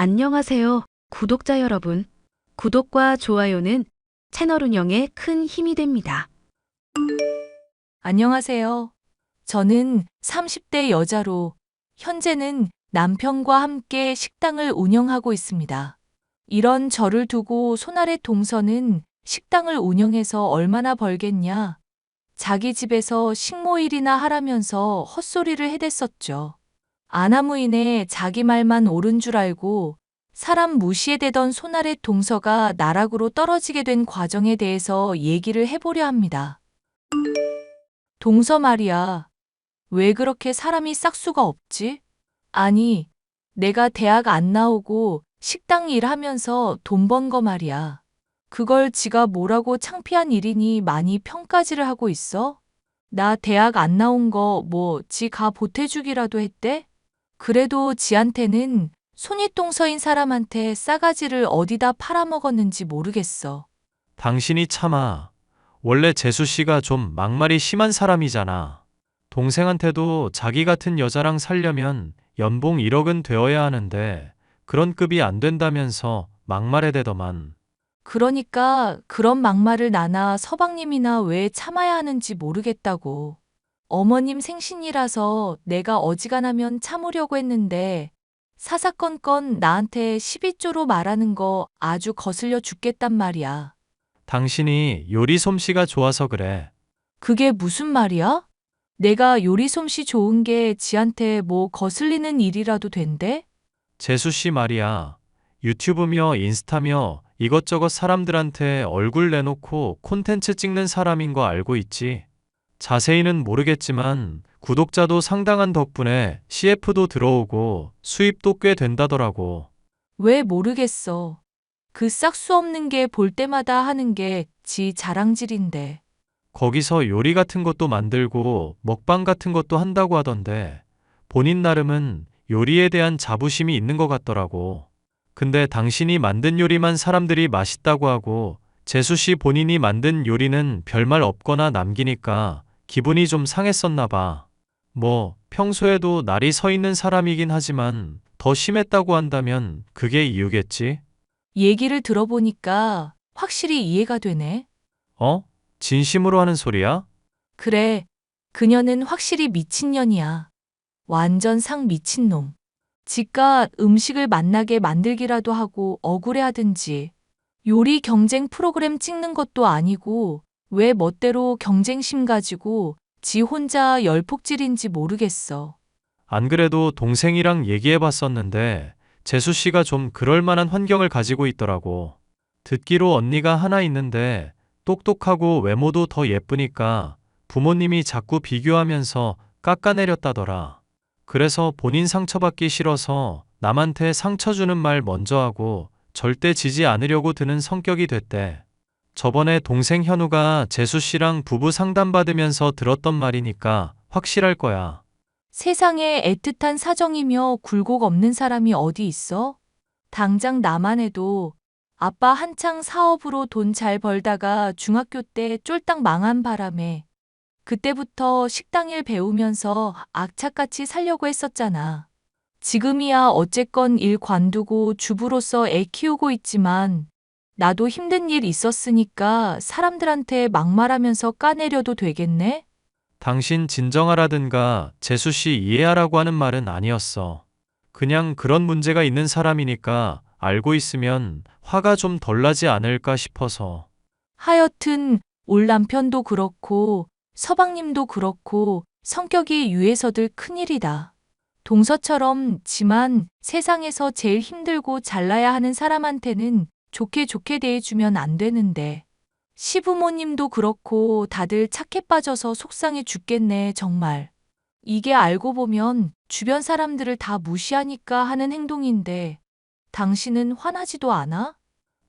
안녕하세요, 구독자 여러분. 구독과 좋아요는 채널 운영에 큰 힘이 됩니다. 안녕하세요. 저는 30대 여자로 현재는 남편과 함께 식당을 운영하고 있습니다. 이런 저를 두고 손아래 동서는 식당을 운영해서 얼마나 벌겠냐. 자기 집에서 식모일이나 하라면서 헛소리를 해댔었죠. 아나무인에 자기 말만 옳은 줄 알고 사람 무시해대던 손아래 동서가 나락으로 떨어지게 된 과정에 대해서 얘기를 해보려 합니다. 동서 말이야. 왜 그렇게 사람이 싹수가 없지? 아니, 내가 대학 안 나오고 식당 일하면서 돈 번 거 말이야. 그걸 지가 뭐라고 창피한 일이니 많이 평가질을 하고 있어? 나 대학 안 나온 거 뭐 지가 보태주기라도 했대? 그래도 지한테는 손윗동서인 사람한테 싸가지를 어디다 팔아먹었는지 모르겠어. 당신이 참아. 원래 재수 씨가 좀 막말이 심한 사람이잖아. 동생한테도 자기 같은 여자랑 살려면 연봉 1억은 되어야 하는데 그런 급이 안 된다면서 막말해대더만. 그러니까 그런 막말을 나나 서방님이나 왜 참아야 하는지 모르겠다고. 어머님 생신이라서 내가 어지간하면 참으려고 했는데 사사건건 나한테 12조로 말하는 거 아주 거슬려 죽겠단 말이야. 당신이 요리 솜씨가 좋아서 그래. 그게 무슨 말이야? 내가 요리 솜씨 좋은 게 지한테 뭐 거슬리는 일이라도 된대? 재수 씨 말이야. 유튜브며 인스타며 이것저것 사람들한테 얼굴 내놓고 콘텐츠 찍는 사람인 거 알고 있지? 자세히는 모르겠지만 구독자도 상당한 덕분에 CF도 들어오고 수입도 꽤 된다더라고. 왜 모르겠어. 그 싹수 없는 게 볼 때마다 하는 게 지 자랑질인데. 거기서 요리 같은 것도 만들고 먹방 같은 것도 한다고 하던데 본인 나름은 요리에 대한 자부심이 있는 것 같더라고. 근데 당신이 만든 요리만 사람들이 맛있다고 하고 재수 씨 본인이 만든 요리는 별말 없거나 남기니까 기분이 좀 상했었나 봐. 뭐 평소에도 날이 서 있는 사람이긴 하지만 더 심했다고 한다면 그게 이유겠지? 얘기를 들어보니까 확실히 이해가 되네. 어? 진심으로 하는 소리야? 그래, 그녀는 확실히 미친년이야. 완전 상 미친놈. 지가 음식을 맛나게 만들기라도 하고 억울해하든지. 요리 경쟁 프로그램 찍는 것도 아니고 왜 멋대로 경쟁심 가지고 지 혼자 열폭질인지 모르겠어. 안 그래도 동생이랑 얘기해 봤었는데 재수 씨가 좀 그럴 만한 환경을 가지고 있더라고. 듣기로 언니가 하나 있는데 똑똑하고 외모도 더 예쁘니까 부모님이 자꾸 비교하면서 깎아내렸다더라. 그래서 본인 상처받기 싫어서 남한테 상처 주는 말 먼저 하고 절대 지지 않으려고 드는 성격이 됐대. 저번에 동생 현우가 재수 씨랑 부부 상담받으면서 들었던 말이니까 확실할 거야. 세상에 애틋한 사정이며 굴곡 없는 사람이 어디 있어? 당장 나만 해도 아빠 한창 사업으로 돈 잘 벌다가 중학교 때 쫄딱 망한 바람에 그때부터 식당 일 배우면서 악착같이 살려고 했었잖아. 지금이야 어쨌건 일 관두고 주부로서 애 키우고 있지만 나도 힘든 일 있었으니까 사람들한테 막말하면서 까내려도 되겠네? 당신 진정하라든가 재수 씨 이해하라고 하는 말은 아니었어. 그냥 그런 문제가 있는 사람이니까 알고 있으면 화가 좀 덜 나지 않을까 싶어서. 하여튼 올 남편도 그렇고 서방님도 그렇고 성격이 유해서들 큰일이다. 동서처럼 지만 세상에서 제일 힘들고 잘나야 하는 사람한테는 좋게 좋게 대해주면 안 되는데. 시부모님도 그렇고 다들 착해 빠져서 속상해 죽겠네, 정말. 이게 알고 보면 주변 사람들을 다 무시하니까 하는 행동인데 당신은 화나지도 않아?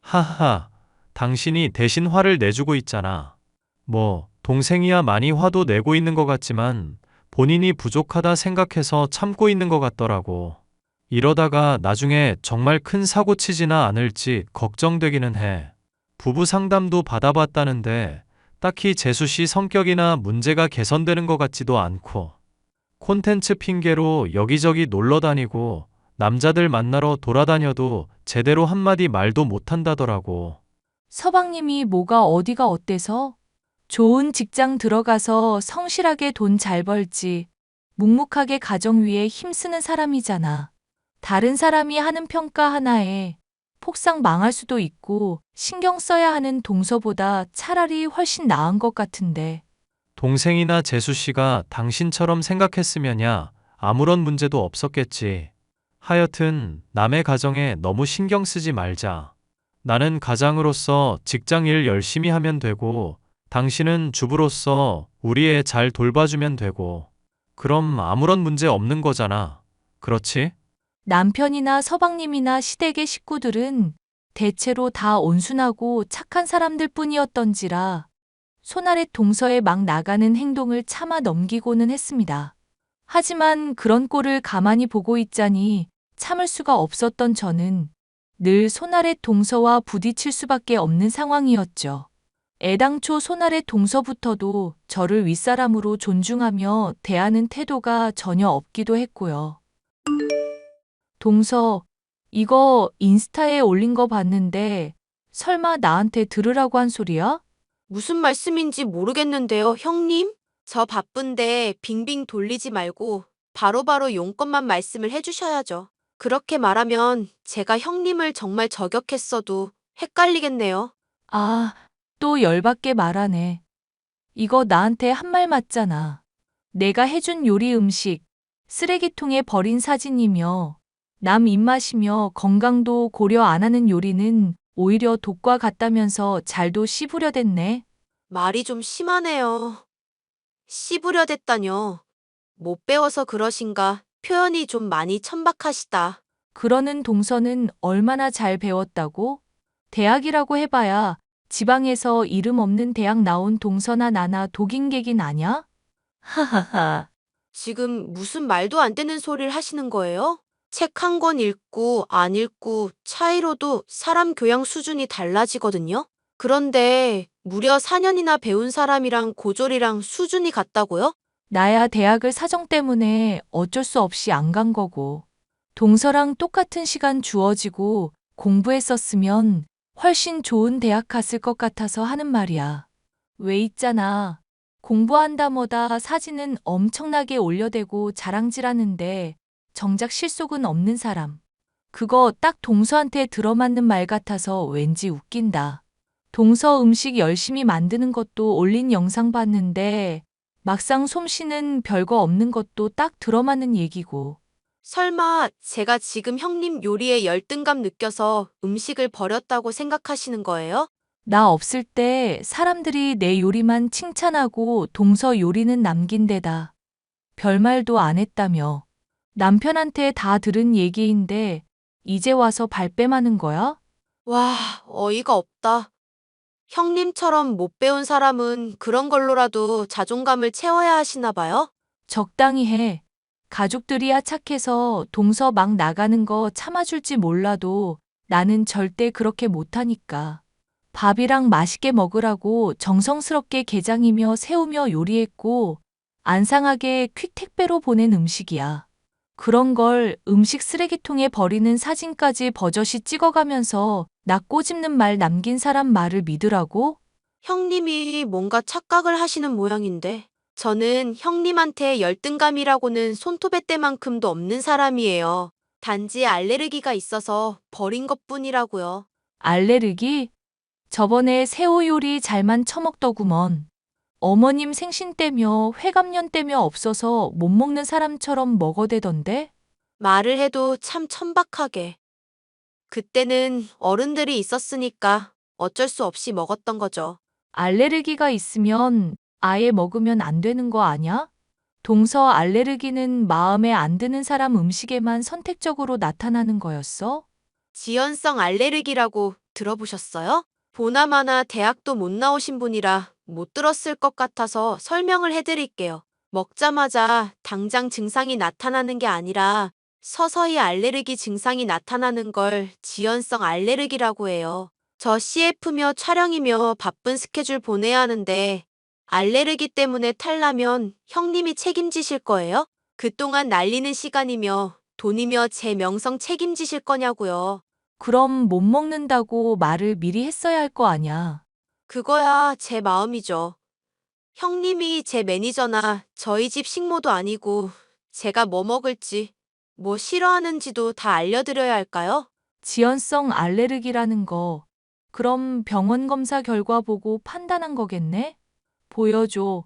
하하, 당신이 대신 화를 내주고 있잖아. 뭐, 동생이야 많이 화도 내고 있는 것 같지만 본인이 부족하다 생각해서 참고 있는 것 같더라고. 이러다가 나중에 정말 큰 사고 치지나 않을지 걱정되기는 해. 부부 상담도 받아봤다는데 딱히 재수 씨 성격이나 문제가 개선되는 것 같지도 않고 콘텐츠 핑계로 여기저기 놀러 다니고 남자들 만나러 돌아다녀도 제대로 한마디 말도 못한다더라고. 서방님이 뭐가 어디가 어때서? 좋은 직장 들어가서 성실하게 돈 잘 벌지. 묵묵하게 가정 위에 힘쓰는 사람이잖아. 다른 사람이 하는 평가 하나에 폭삭 망할 수도 있고 신경 써야 하는 동서보다 차라리 훨씬 나은 것 같은데. 동생이나 재수 씨가 당신처럼 생각했으면야 아무런 문제도 없었겠지. 하여튼 남의 가정에 너무 신경 쓰지 말자. 나는 가장으로서 직장 일 열심히 하면 되고, 당신은 주부로서 우리 애 잘 돌봐주면 되고, 그럼 아무런 문제 없는 거잖아. 그렇지? 남편이나 서방님이나 시댁의 식구들은 대체로 다 온순하고 착한 사람들 뿐이었던지라 손아래 동서에 막 나가는 행동을 참아 넘기고는 했습니다. 하지만 그런 꼴을 가만히 보고 있자니 참을 수가 없었던 저는 늘 손아래 동서와 부딪힐 수밖에 없는 상황이었죠. 애당초 손아래 동서부터도 저를 윗사람으로 존중하며 대하는 태도가 전혀 없기도 했고요. 동서, 이거 인스타에 올린 거 봤는데 설마 나한테 들으라고 한 소리야? 무슨 말씀인지 모르겠는데요, 형님? 저 바쁜데 빙빙 돌리지 말고 바로바로 용건만 말씀을 해주셔야죠. 그렇게 말하면 제가 형님을 정말 저격했어도 헷갈리겠네요. 아, 또 열받게 말하네. 이거 나한테 한 말 맞잖아. 내가 해준 요리 음식, 쓰레기통에 버린 사진이며 남 입맛이며 건강도 고려 안 하는 요리는 오히려 독과 같다면서 잘도 씹으려댔네. 말이 좀 심하네요. 씹으려 됐다뇨. 못 배워서 그러신가 표현이 좀 많이 천박하시다. 그러는 동서는 얼마나 잘 배웠다고? 대학이라고 해봐야 지방에서 이름 없는 대학 나온 동서나 나나 독인객인 아냐? 하하하. 지금 무슨 말도 안 되는 소리를 하시는 거예요? 책 한 권 읽고 안 읽고 차이로도 사람 교양 수준이 달라지거든요? 그런데 무려 4년이나 배운 사람이랑 고졸이랑 수준이 같다고요? 나야 대학을 사정 때문에 어쩔 수 없이 안 간 거고. 동서랑 똑같은 시간 주어지고 공부했었으면 훨씬 좋은 대학 갔을 것 같아서 하는 말이야. 왜 있잖아. 공부한다 뭐다 사진은 엄청나게 올려대고 자랑질하는데 정작 실속은 없는 사람. 그거 딱 동서한테 들어맞는 말 같아서 왠지 웃긴다. 동서 음식 열심히 만드는 것도 올린 영상 봤는데 막상 솜씨는 별거 없는 것도 딱 들어맞는 얘기고. 설마 제가 지금 형님 요리에 열등감 느껴서 음식을 버렸다고 생각하시는 거예요? 나 없을 때 사람들이 내 요리만 칭찬하고 동서 요리는 남긴 데다 별말도 안 했다며. 남편한테 다 들은 얘기인데 이제 와서 발뺌하는 거야? 와, 어이가 없다. 형님처럼 못 배운 사람은 그런 걸로라도 자존감을 채워야 하시나 봐요? 적당히 해. 가족들이야 착해서 동서 막 나가는 거 참아줄지 몰라도 나는 절대 그렇게 못하니까. 밥이랑 맛있게 먹으라고 정성스럽게 게장이며 새우며 요리했고 안 상하게 퀵 택배로 보낸 음식이야. 그런 걸 음식 쓰레기통에 버리는 사진까지 버젓이 찍어가면서 나 꼬집는 말 남긴 사람 말을 믿으라고? 형님이 뭔가 착각을 하시는 모양인데. 저는 형님한테 열등감이라고는 손톱에 때만큼도 없는 사람이에요. 단지 알레르기가 있어서 버린 것뿐이라고요. 알레르기? 저번에 새우 요리 잘만 처먹더구먼. 어머님 생신 때며 회감년 때며 없어서 못 먹는 사람처럼 먹어대던데? 말을 해도 참 천박하게. 그때는 어른들이 있었으니까 어쩔 수 없이 먹었던 거죠. 알레르기가 있으면 아예 먹으면 안 되는 거 아냐? 동서 알레르기는 마음에 안 드는 사람 음식에만 선택적으로 나타나는 거였어? 지연성 알레르기라고 들어보셨어요? 보나마나 대학도 못 나오신 분이라 못 들었을 것 같아서 설명을 해드릴게요. 먹자마자 당장 증상이 나타나는 게 아니라 서서히 알레르기 증상이 나타나는 걸 지연성 알레르기라고 해요. 저 CF며 촬영이며 바쁜 스케줄 보내야 하는데 알레르기 때문에 탈나면 형님이 책임지실 거예요? 그동안 날리는 시간이며 돈이며 제 명성 책임지실 거냐고요. 그럼 못 먹는다고 말을 미리 했어야 할 거 아냐. 그거야 제 마음이죠. 형님이 제 매니저나 저희 집 식모도 아니고 제가 뭐 먹을지, 뭐 싫어하는지도 다 알려드려야 할까요? 지연성 알레르기라는 거. 그럼 병원 검사 결과 보고 판단한 거겠네? 보여줘.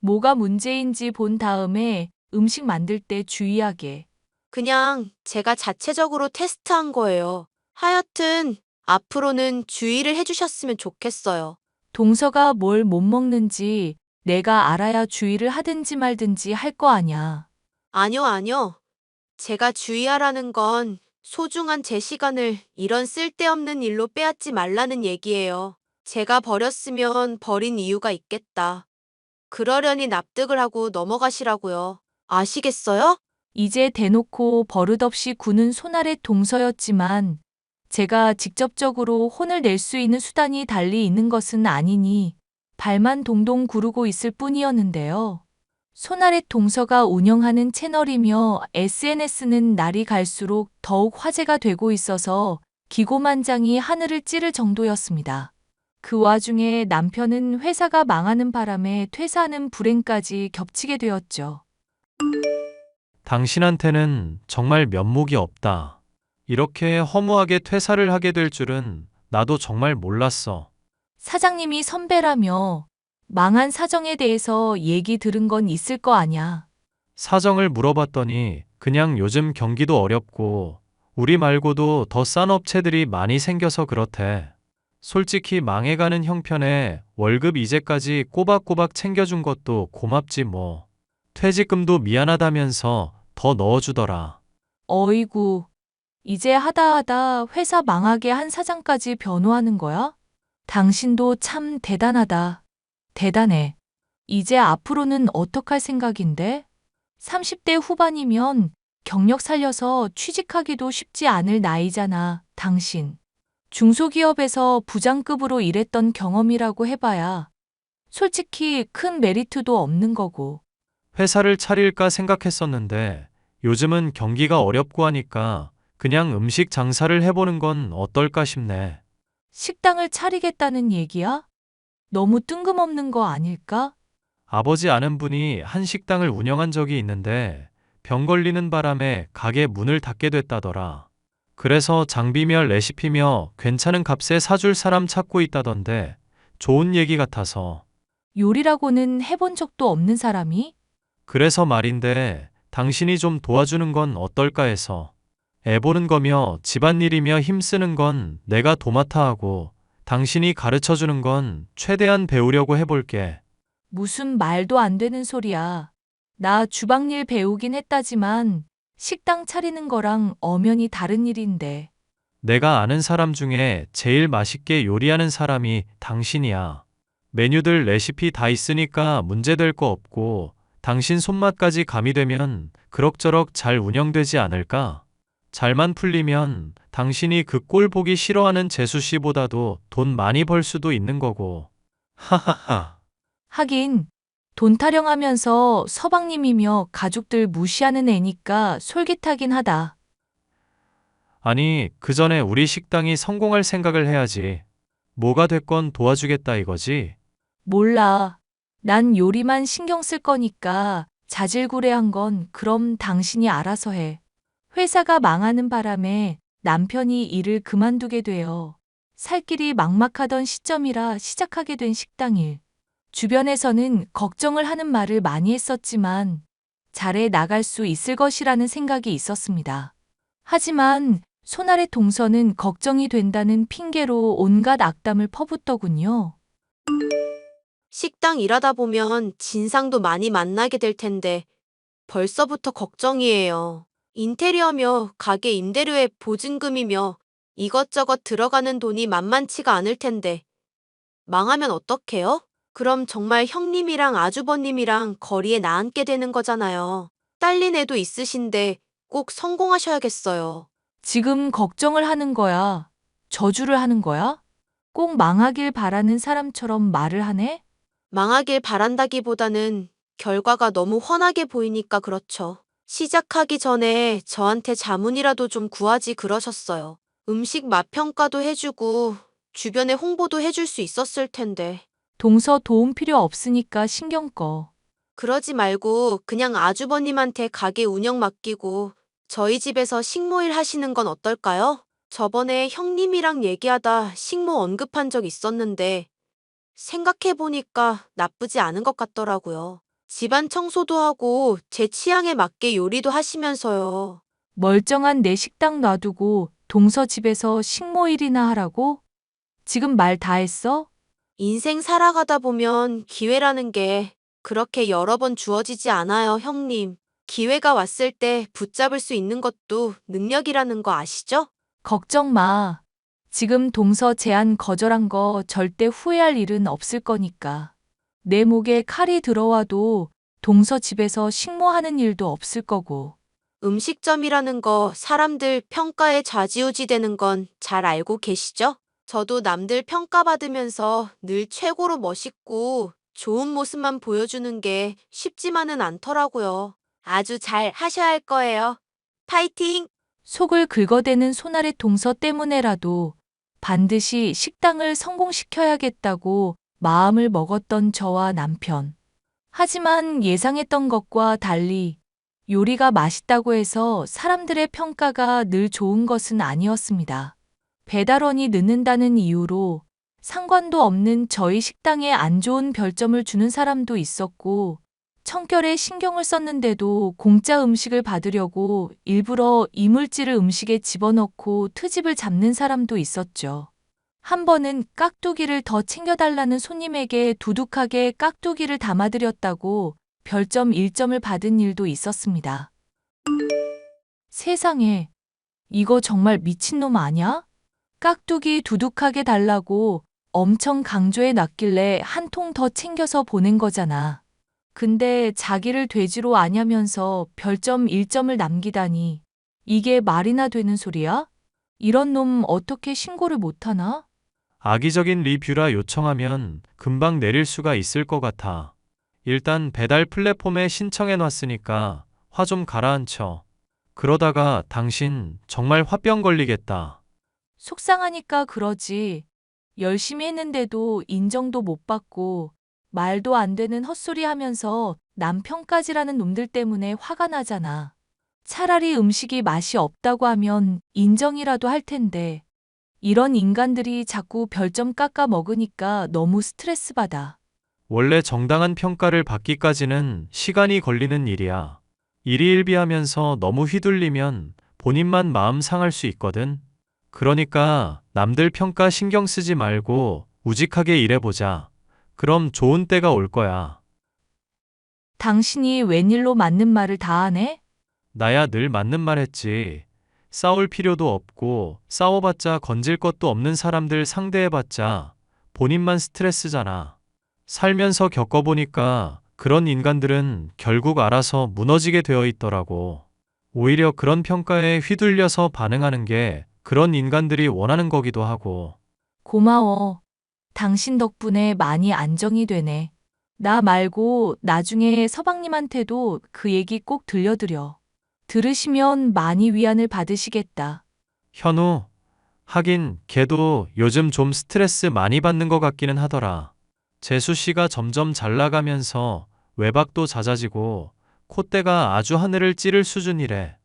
뭐가 문제인지 본 다음에 음식 만들 때 주의하게. 그냥 제가 자체적으로 테스트한 거예요. 하여튼 앞으로는 주의를 해주셨으면 좋겠어요. 동서가 뭘 못 먹는지 내가 알아야 주의를 하든지 말든지 할 거 아냐. 아니요, 아니요. 제가 주의하라는 건 소중한 제 시간을 이런 쓸데없는 일로 빼앗지 말라는 얘기예요. 제가 버렸으면 버린 이유가 있겠다. 그러려니 납득을 하고 넘어가시라고요. 아시겠어요? 이제 대놓고 버릇없이 구는 손아래 동서였지만 제가 직접적으로 혼을 낼 수 있는 수단이 달리 있는 것은 아니니 발만 동동 구르고 있을 뿐이었는데요. 손아래 동서가 운영하는 채널이며 SNS는 날이 갈수록 더욱 화제가 되고 있어서 기고만장이 하늘을 찌를 정도였습니다. 그 와중에 남편은 회사가 망하는 바람에 퇴사하는 불행까지 겹치게 되었죠. 당신한테는 정말 면목이 없다. 이렇게 허무하게 퇴사를 하게 될 줄은 나도 정말 몰랐어. 사장님이 선배라며 망한 사정에 대해서 얘기 들은 건 있을 거 아냐. 사정을 물어봤더니 그냥 요즘 경기도 어렵고 우리 말고도 더 싼 업체들이 많이 생겨서 그렇대. 솔직히 망해가는 형편에 월급 이제까지 꼬박꼬박 챙겨준 것도 고맙지 뭐. 퇴직금도 미안하다면서 더 넣어주더라. 어이구, 이제 하다 회사 망하게 한 사장까지 변호하는 거야? 당신도 참 대단하다. 대단해. 이제 앞으로는 어떡할 생각인데? 30대 후반이면 경력 살려서 취직하기도 쉽지 않을 나이잖아, 당신. 중소기업에서 부장급으로 일했던 경험이라고 해봐야 솔직히 큰 메리트도 없는 거고. 회사를 차릴까 생각했었는데 요즘은 경기가 어렵고 하니까 그냥 음식 장사를 해보는 건 어떨까 싶네. 식당을 차리겠다는 얘기야? 너무 뜬금없는 거 아닐까? 아버지 아는 분이 한 식당을 운영한 적이 있는데 병 걸리는 바람에 가게 문을 닫게 됐다더라. 그래서 장비며 레시피며 괜찮은 값에 사줄 사람 찾고 있다던데 좋은 얘기 같아서. 요리라고는 해본 적도 없는 사람이? 그래서 말인데 당신이 좀 도와주는 건 어떨까 해서. 애 보는 거며 집안일이며 힘쓰는 건 내가 도맡아 하고 당신이 가르쳐 주는 건 최대한 배우려고 해볼게. 무슨 말도 안 되는 소리야. 나 주방일 배우긴 했다지만 식당 차리는 거랑 엄연히 다른 일인데. 내가 아는 사람 중에 제일 맛있게 요리하는 사람이 당신이야. 메뉴들 레시피 다 있으니까 문제될 거 없고 당신 손맛까지 가미되면 그럭저럭 잘 운영되지 않을까? 잘만 풀리면 당신이 그 꼴 보기 싫어하는 재수 씨보다도 돈 많이 벌 수도 있는 거고. 하하하. 하긴 돈 타령하면서 서방님이며 가족들 무시하는 애니까 솔깃하긴 하다. 아니, 그 전에 우리 식당이 성공할 생각을 해야지. 뭐가 됐건 도와주겠다 이거지? 몰라. 난 요리만 신경 쓸 거니까 자질구레한 건 그럼 당신이 알아서 해. 회사가 망하는 바람에 남편이 일을 그만두게 되어 살 길이 막막하던 시점이라 시작하게 된 식당일. 주변에서는 걱정을 하는 말을 많이 했었지만 잘해 나갈 수 있을 것이라는 생각이 있었습니다. 하지만 손아래 동서는 걱정이 된다는 핑계로 온갖 악담을 퍼붓더군요. 식당 일하다 보면 진상도 많이 만나게 될 텐데 벌써부터 걱정이에요. 인테리어며 가게 임대료의 보증금이며 이것저것 들어가는 돈이 만만치가 않을 텐데 망하면 어떡해요? 그럼 정말 형님이랑 아주버님이랑 거리에 나앉게 되는 거잖아요. 딸린 애도 있으신데 꼭 성공하셔야겠어요. 지금 걱정을 하는 거야? 저주를 하는 거야? 꼭 망하길 바라는 사람처럼 말을 하네? 망하길 바란다기보다는 결과가 너무 훤하게 보이니까 그렇죠. 시작하기 전에 저한테 자문이라도 좀 구하지 그러셨어요. 음식 맛 평가도 해주고 주변에 홍보도 해줄 수 있었을 텐데. 동서 도움 필요 없으니까 신경 꺼. 그러지 말고 그냥 아주버님한테 가게 운영 맡기고 저희 집에서 식모일 하시는 건 어떨까요? 저번에 형님이랑 얘기하다 식모 언급한 적 있었는데 생각해보니까 나쁘지 않은 것 같더라고요. 집안 청소도 하고 제 취향에 맞게 요리도 하시면서요. 멀쩡한 내 식당 놔두고 동서 집에서 식모일이나 하라고? 지금 말 다 했어? 인생 살아가다 보면 기회라는 게 그렇게 여러 번 주어지지 않아요, 형님. 기회가 왔을 때 붙잡을 수 있는 것도 능력이라는 거 아시죠? 걱정 마. 지금 동서 제안 거절한 거 절대 후회할 일은 없을 거니까. 내 목에 칼이 들어와도 동서 집에서 식모하는 일도 없을 거고. 음식점이라는 거 사람들 평가에 좌지우지 되는 건 잘 알고 계시죠? 저도 남들 평가받으면서 늘 최고로 멋있고 좋은 모습만 보여주는 게 쉽지만은 않더라고요. 아주 잘 하셔야 할 거예요. 파이팅! 속을 긁어대는 손아래 동서 때문에라도 반드시 식당을 성공시켜야겠다고 마음을 먹었던 저와 남편. 하지만 예상했던 것과 달리 요리가 맛있다고 해서 사람들의 평가가 늘 좋은 것은 아니었습니다. 배달원이 늦는다는 이유로 상관도 없는 저희 식당에 안 좋은 별점을 주는 사람도 있었고, 청결에 신경을 썼는데도 공짜 음식을 받으려고 일부러 이물질을 음식에 집어넣고 트집을 잡는 사람도 있었죠. 한 번은 깍두기를 더 챙겨달라는 손님에게 두둑하게 깍두기를 담아드렸다고 별점 1점을 받은 일도 있었습니다. 세상에, 이거 정말 미친놈 아냐? 깍두기 두둑하게 달라고 엄청 강조해 놨길래 한 통 더 챙겨서 보낸 거잖아. 근데 자기를 돼지로 아냐면서 별점 1점을 남기다니. 이게 말이나 되는 소리야? 이런 놈 어떻게 신고를 못하나? 악의적인 리뷰라 요청하면 금방 내릴 수가 있을 것 같아. 일단 배달 플랫폼에 신청해 놨으니까 화 좀 가라앉혀. 그러다가 당신 정말 화병 걸리겠다. 속상하니까 그러지. 열심히 했는데도 인정도 못 받고 말도 안 되는 헛소리 하면서 남편까지라는 놈들 때문에 화가 나잖아. 차라리 음식이 맛이 없다고 하면 인정이라도 할 텐데 이런 인간들이 자꾸 별점 깎아 먹으니까 너무 스트레스 받아. 원래 정당한 평가를 받기까지는 시간이 걸리는 일이야. 일희일비하면서 너무 휘둘리면 본인만 마음 상할 수 있거든. 그러니까 남들 평가 신경 쓰지 말고 우직하게 일해보자. 그럼 좋은 때가 올 거야. 당신이 웬일로 맞는 말을 다 하네? 나야 늘 맞는 말 했지. 싸울 필요도 없고 싸워봤자 건질 것도 없는 사람들 상대해봤자 본인만 스트레스잖아. 살면서 겪어보니까 그런 인간들은 결국 알아서 무너지게 되어 있더라고. 오히려 그런 평가에 휘둘려서 반응하는 게 그런 인간들이 원하는 거기도 하고. 고마워. 당신 덕분에 많이 안정이 되네. 나 말고 나중에 서방님한테도 그 얘기 꼭 들려드려. 들으시면 많이 위안을 받으시겠다. 현우, 하긴 걔도 요즘 좀 스트레스 많이 받는 것 같기는 하더라. 재수 씨가 점점 잘 나가면서 외박도 잦아지고 콧대가 아주 하늘을 찌를 수준이래.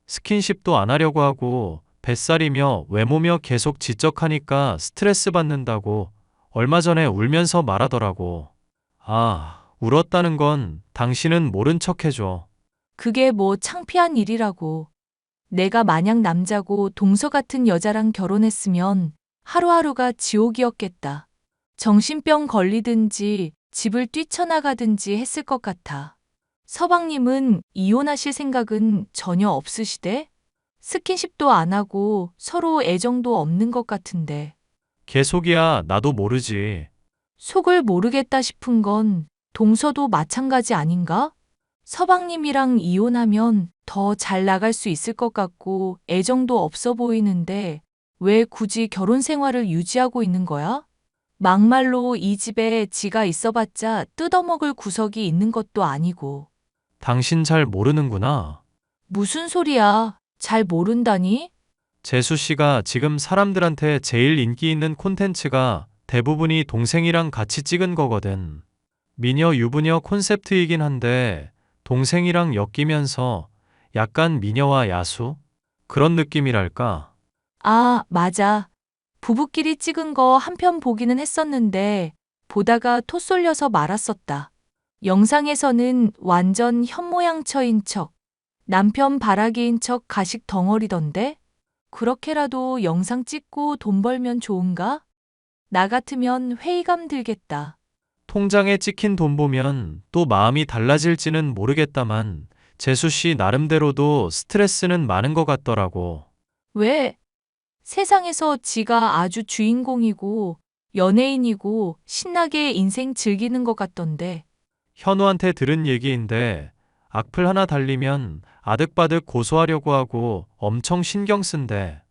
스킨십도 안 하려고 하고 뱃살이며 외모며 계속 지적하니까 스트레스 받는다고 얼마 전에 울면서 말하더라고. 아, 울었다는 건 당신은 모른 척 해줘. 그게 뭐 창피한 일이라고. 내가 만약 남자고 동서 같은 여자랑 결혼했으면 하루하루가 지옥이었겠다. 정신병 걸리든지 집을 뛰쳐나가든지 했을 것 같아. 서방님은 이혼하실 생각은 전혀 없으시대? 스킨십도 안 하고 서로 애정도 없는 것 같은데. 계속이야 나도 모르지. 속을 모르겠다 싶은 건 동서도 마찬가지 아닌가? 서방님이랑 이혼하면 더 잘 나갈 수 있을 것 같고 애정도 없어 보이는데 왜 굳이 결혼 생활을 유지하고 있는 거야? 막말로 이 집에 지가 있어봤자 뜯어먹을 구석이 있는 것도 아니고. 당신 잘 모르는구나. 무슨 소리야? 잘 모른다니? 재수 씨가 지금 사람들한테 제일 인기 있는 콘텐츠가 대부분이 동생이랑 같이 찍은 거거든. 미녀 유부녀 콘셉트이긴 한데 동생이랑 엮이면서 약간 미녀와 야수? 그런 느낌이랄까? 아, 맞아. 부부끼리 찍은 거 한 편 보기는 했었는데 보다가 토 쏠려서 말았었다. 영상에서는 완전 현모양처인 척, 남편 바라기인 척 가식 덩어리던데? 그렇게라도 영상 찍고 돈 벌면 좋은가? 나 같으면 회의감 들겠다. 통장에 찍힌 돈 보면 또 마음이 달라질지는 모르겠다만 재수 씨 나름대로도 스트레스는 많은 것 같더라고. 왜? 세상에서 지가 아주 주인공이고 연예인이고 신나게 인생 즐기는 것 같던데. 현우한테 들은 얘기인데 악플 하나 달리면 아득바득 고소하려고 하고 엄청 신경 쓴대.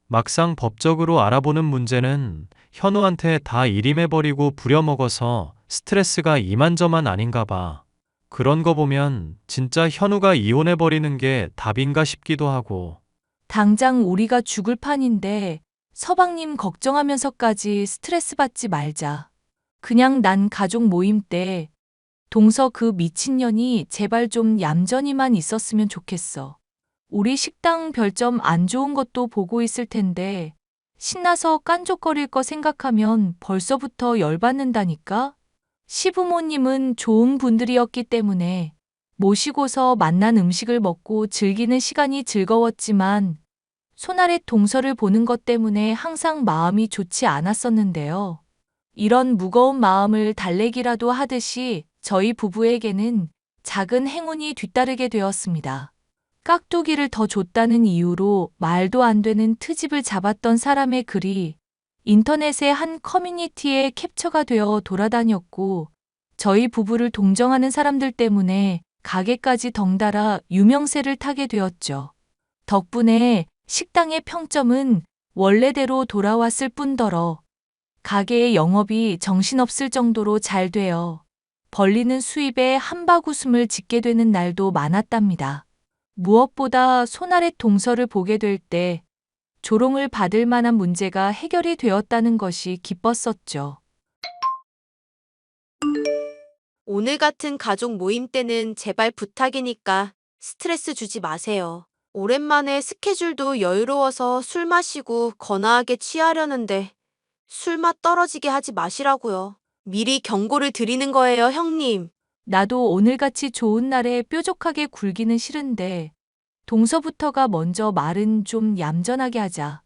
막상 법적으로 알아보는 문제는 현우한테 다 일임해버리고 부려먹어서 스트레스가 이만저만 아닌가 봐. 그런 거 보면 진짜 현우가 이혼해버리는 게 답인가 싶기도 하고. 당장 우리가 죽을 판인데 서방님 걱정하면서까지 스트레스 받지 말자. 그냥 난 가족 모임 때 동서 그 미친년이 제발 좀 얌전히만 있었으면 좋겠어. 우리 식당 별점 안 좋은 것도 보고 있을 텐데 신나서 깐족거릴 거 생각하면 벌써부터 열받는다니까? 시부모님은 좋은 분들이었기 때문에 모시고서 만난 음식을 먹고 즐기는 시간이 즐거웠지만 손아래 동서를 보는 것 때문에 항상 마음이 좋지 않았었는데요. 이런 무거운 마음을 달래기라도 하듯이 저희 부부에게는 작은 행운이 뒤따르게 되었습니다. 깍두기를 더 줬다는 이유로 말도 안 되는 트집을 잡았던 사람의 글이 인터넷의 한 커뮤니티에 캡처가 되어 돌아다녔고 저희 부부를 동정하는 사람들 때문에 가게까지 덩달아 유명세를 타게 되었죠. 덕분에 식당의 평점은 원래대로 돌아왔을 뿐더러 가게의 영업이 정신없을 정도로 잘 되어 벌리는 수입에 한바구음을 짓게 되는 날도 많았답니다. 무엇보다 손아래 동서를 보게 될 때 조롱을 받을 만한 문제가 해결이 되었다는 것이 기뻤었죠. 오늘 같은 가족 모임 때는 제발 부탁이니까 스트레스 주지 마세요. 오랜만에 스케줄도 여유로워서 술 마시고 거나하게 취하려는데 술맛 떨어지게 하지 마시라고요. 미리 경고를 드리는 거예요, 형님. 나도 오늘같이 좋은 날에 뾰족하게 굴기는 싫은데 동서부터가 먼저 말은 좀 얌전하게 하자.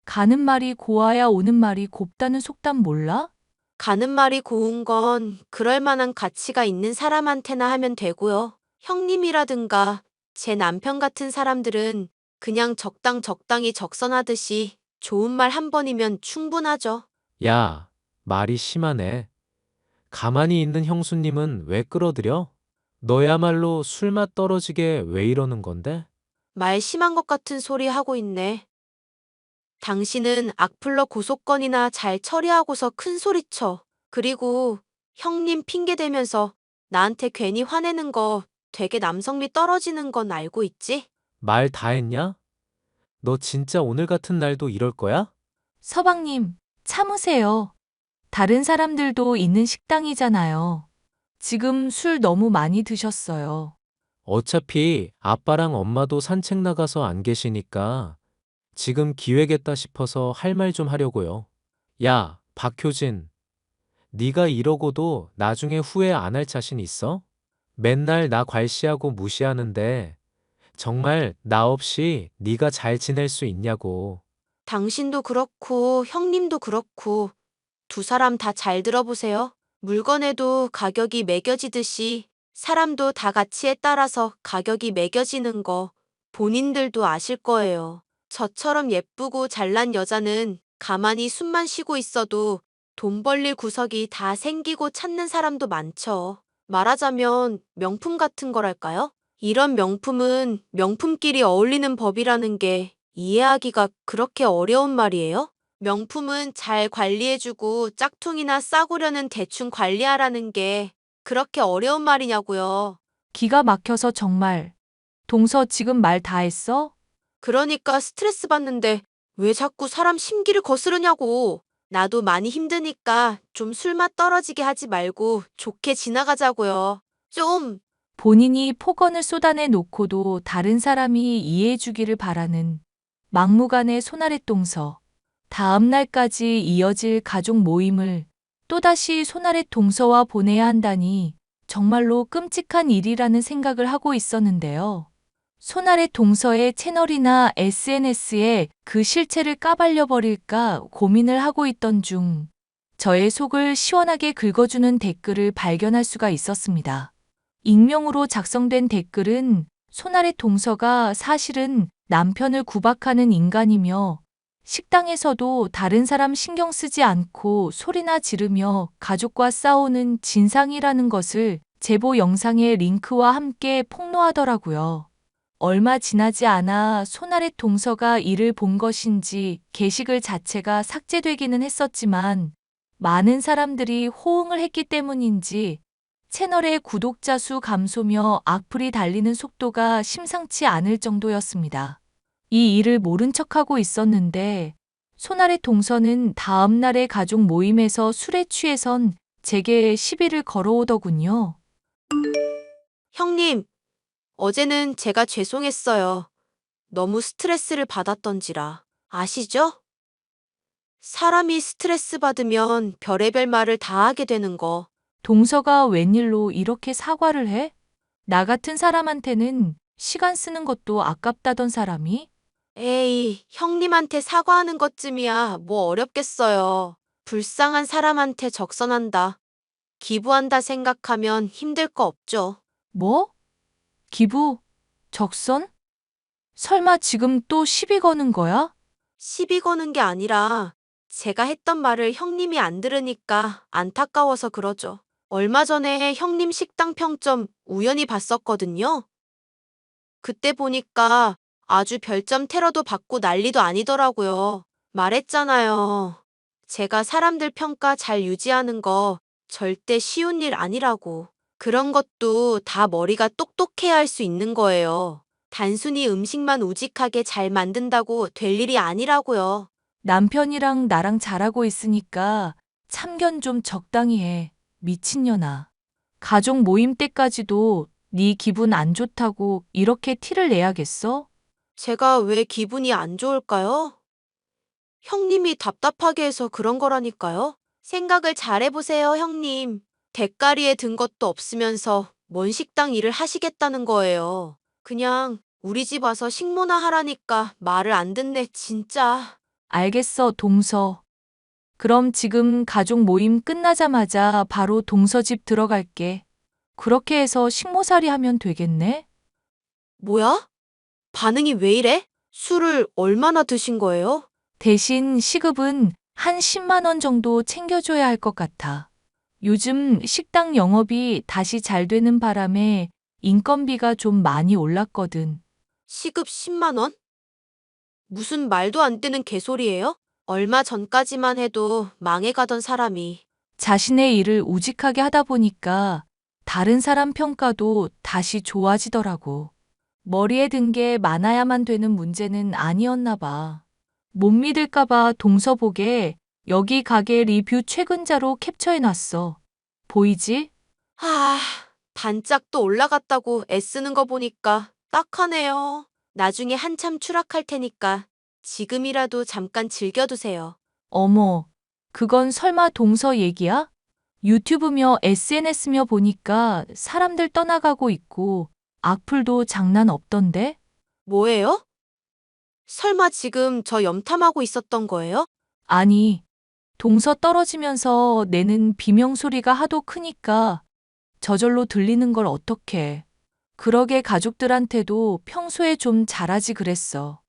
가는 말이 고와야 오는 말이 곱다는 속담 몰라? 가는 말이 고운 건 그럴 만한 가치가 있는 사람한테나 하면 되고요. 형님이라든가 제 남편 같은 사람들은 그냥 적당히 적선하듯이 좋은 말 한 번이면 충분하죠. 야, 말이 심하네. 가만히 있는 형수님은 왜 끌어들여? 너야말로 술맛 떨어지게 왜 이러는 건데? 말 심한 것 같은 소리 하고 있네. 당신은 악플러 고소건이나 잘 처리하고서 큰 소리쳐. 그리고 형님 핑계 대면서 나한테 괜히 화내는 거 되게 남성미 떨어지는 건 알고 있지? 말 다 했냐? 너 진짜 오늘 같은 날도 이럴 거야? 서방님, 참으세요. 다른 사람들도 있는 식당이잖아요. 지금 술 너무 많이 드셨어요. 어차피 아빠랑 엄마도 산책 나가서 안 계시니까 지금 기회겠다 싶어서 할 말 좀 하려고요. 야, 박효진. 네가 이러고도 나중에 후회 안 할 자신 있어? 맨날 나 괄시하고 무시하는데 정말 나 없이 네가 잘 지낼 수 있냐고. 당신도 그렇고 형님도 그렇고 두 사람 다 잘 들어보세요. 물건에도 가격이 매겨지듯이 사람도 다 가치에 따라서 가격이 매겨지는 거 본인들도 아실 거예요. 저처럼 예쁘고 잘난 여자는 가만히 숨만 쉬고 있어도 돈 벌릴 구석이 다 생기고 찾는 사람도 많죠. 말하자면 명품 같은 거랄까요? 이런 명품은 명품끼리 어울리는 법이라는 게 이해하기가 그렇게 어려운 말이에요? 명품은 잘 관리해주고 짝퉁이나 싸구려는 대충 관리하라는 게 그렇게 어려운 말이냐고요. 기가 막혀서 정말 동서 지금 말 다 했어? 그러니까 스트레스 받는데 왜 자꾸 사람 심기를 거스르냐고. 나도 많이 힘드니까 좀 술맛 떨어지게 하지 말고 좋게 지나가자고요. 좀. 본인이 폭언을 쏟아내 놓고도 다른 사람이 이해해 주기를 바라는 막무가내 손아랫 동서. 다음 날까지 이어질 가족 모임을 또다시 손아랫 동서와 보내야 한다니 정말로 끔찍한 일이라는 생각을 하고 있었는데요. 손아랫 동서의 채널이나 SNS에 그 실체를 까발려 버릴까 고민을 하고 있던 중 저의 속을 시원하게 긁어주는 댓글을 발견할 수가 있었습니다. 익명으로 작성된 댓글은 손아랫 동서가 사실은 남편을 구박하는 인간이며 식당에서도 다른 사람 신경 쓰지 않고 소리나 지르며 가족과 싸우는 진상이라는 것을 제보 영상의 링크와 함께 폭로하더라고요. 얼마 지나지 않아 손아랫 동서가 이를 본 것인지 게시글 자체가 삭제되기는 했었지만 많은 사람들이 호응을 했기 때문인지 채널의 구독자 수 감소며 악플이 달리는 속도가 심상치 않을 정도였습니다. 이 일을 모른 척하고 있었는데 손아랫 동서는 다음 날의 가족 모임에서 술에 취해선 제게 시비를 걸어오더군요. 형님, 어제는 제가 죄송했어요. 너무 스트레스를 받았던지라. 아시죠? 사람이 스트레스 받으면 별의별 말을 다 하게 되는 거. 동서가 웬일로 이렇게 사과를 해? 나 같은 사람한테는 시간 쓰는 것도 아깝다던 사람이? 에이, 형님한테 사과하는 것쯤이야 뭐 어렵겠어요. 불쌍한 사람한테 적선한다. 기부한다 생각하면 힘들 거 없죠. 뭐? 기부? 적선? 설마 지금 또 시비 거는 거야? 시비 거는 게 아니라 제가 했던 말을 형님이 안 들으니까 안타까워서 그러죠. 얼마 전에 형님 식당 평점 우연히 봤었거든요. 그때 보니까 아주 별점 테러도 받고 난리도 아니더라고요. 말했잖아요. 제가 사람들 평가 잘 유지하는 거 절대 쉬운 일 아니라고. 그런 것도 다 머리가 똑똑해야 할 수 있는 거예요. 단순히 음식만 우직하게 잘 만든다고 될 일이 아니라고요. 남편이랑 나랑 잘하고 있으니까 참견 좀 적당히 해. 미친년아. 가족 모임 때까지도 네 기분 안 좋다고 이렇게 티를 내야겠어? 제가 왜 기분이 안 좋을까요? 형님이 답답하게 해서 그런 거라니까요. 생각을 잘 해보세요, 형님. 대가리에 든 것도 없으면서 뭔 식당 일을 하시겠다는 거예요. 그냥 우리 집 와서 식모나 하라니까 말을 안 듣네, 진짜. 알겠어, 동서. 그럼 지금 가족 모임 끝나자마자 바로 동서 집 들어갈게. 그렇게 해서 식모살이 하면 되겠네? 뭐야? 반응이 왜 이래? 술을 얼마나 드신 거예요? 대신 시급은 한 10만 원 정도 챙겨줘야 할 것 같아. 요즘 식당 영업이 다시 잘 되는 바람에 인건비가 좀 많이 올랐거든. 시급 10만 원? 무슨 말도 안 되는 개소리예요? 얼마 전까지만 해도 망해가던 사람이. 자신의 일을 우직하게 하다 보니까 다른 사람 평가도 다시 좋아지더라고. 머리에 든 게 많아야만 되는 문제는 아니었나 봐. 못 믿을까봐 동서복에 여기 가게 리뷰 최근자로 캡처해놨어. 보이지? 아, 반짝 또 올라갔다고 애쓰는 거 보니까 딱하네요. 나중에 한참 추락할 테니까 지금이라도 잠깐 즐겨두세요. 어머, 그건 설마 동서 얘기야? 유튜브며 SNS며 보니까 사람들 떠나가고 있고 악플도 장난 없던데? 뭐예요? 설마 지금 저 염탐하고 있었던 거예요? 아니, 동서 떨어지면서 내는 비명소리가 하도 크니까 저절로 들리는 걸 어떡해. 그러게 가족들한테도 평소에 좀 잘하지 그랬어.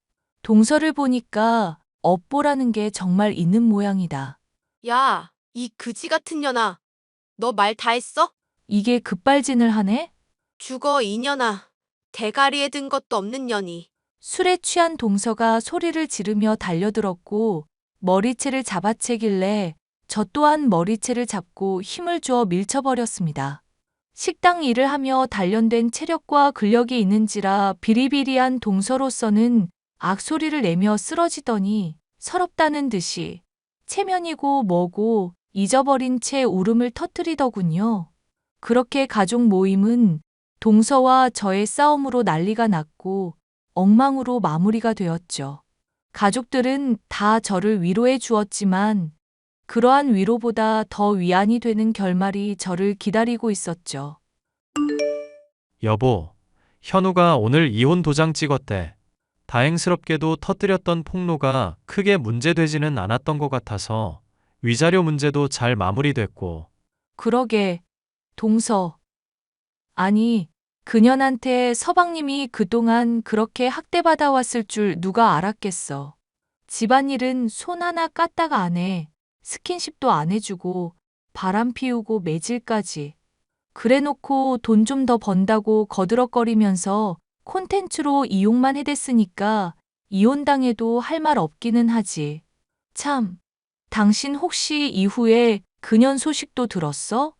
동서를 보니까 업보라는 게 정말 있는 모양이다. 야, 이 그지 같은 년아. 너 말 다 했어? 이게 급발진을 하네? 죽어, 이 년아. 대가리에 든 것도 없는 년이. 술에 취한 동서가 소리를 지르며 달려들었고 머리채를 잡아채길래 저 또한 머리채를 잡고 힘을 주어 밀쳐버렸습니다. 식당 일을 하며 단련된 체력과 근력이 있는지라 비리비리한 동서로서는 악소리를 내며 쓰러지더니 서럽다는 듯이 체면이고 뭐고 잊어버린 채 울음을 터뜨리더군요. 그렇게 가족 모임은 동서와 저의 싸움으로 난리가 났고 엉망으로 마무리가 되었죠. 가족들은 다 저를 위로해 주었지만 그러한 위로보다 더 위안이 되는 결말이 저를 기다리고 있었죠. 여보, 현우가 오늘 이혼 도장 찍었대. 다행스럽게도 터뜨렸던 폭로가 크게 문제되지는 않았던 것 같아서 위자료 문제도 잘 마무리됐고. 그러게, 동서. 아니, 그년한테 서방님이 그동안 그렇게 학대받아 왔을 줄 누가 알았겠어. 집안일은 손 하나 까딱 안 해. 스킨십도 안 해주고 바람 피우고 매질까지. 그래놓고 돈 좀 더 번다고 거드럭거리면서 콘텐츠로 이용만 해댔으니까 이혼당해도 할 말 없기는 하지. 참, 당신 혹시 이후에 그년 소식도 들었어?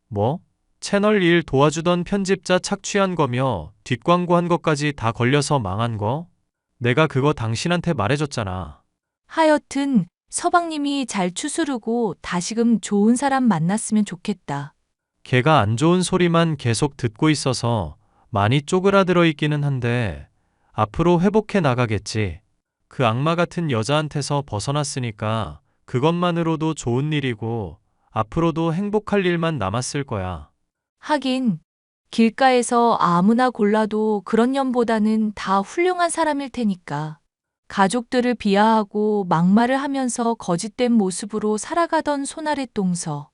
뭐? 채널 일 도와주던 편집자 착취한 거며 뒷광고한 것까지 다 걸려서 망한 거? 내가 그거 당신한테 말해줬잖아. 하여튼 서방님이 잘 추스르고 다시금 좋은 사람 만났으면 좋겠다. 걔가 안 좋은 소리만 계속 듣고 있어서 많이 쪼그라들어 있기는 한데 앞으로 회복해 나가겠지. 그 악마 같은 여자한테서 벗어났으니까 그것만으로도 좋은 일이고 앞으로도 행복할 일만 남았을 거야. 하긴 길가에서 아무나 골라도 그런 년보다는 다 훌륭한 사람일 테니까. 가족들을 비하하고 막말을 하면서 거짓된 모습으로 살아가던 손아랫 동서.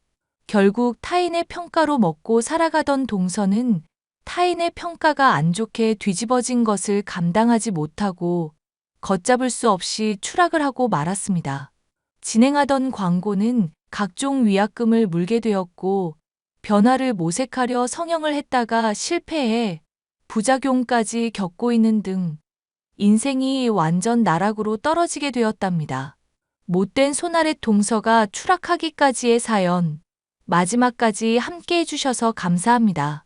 결국 타인의 평가로 먹고 살아가던 동서는 타인의 평가가 안 좋게 뒤집어진 것을 감당하지 못하고 걷잡을 수 없이 추락을 하고 말았습니다. 진행하던 광고는 각종 위약금을 물게 되었고 변화를 모색하려 성형을 했다가 실패해 부작용까지 겪고 있는 등 인생이 완전 나락으로 떨어지게 되었답니다. 못된 손아랫 동서가 추락하기까지의 사연, 마지막까지 함께 해주셔서 감사합니다.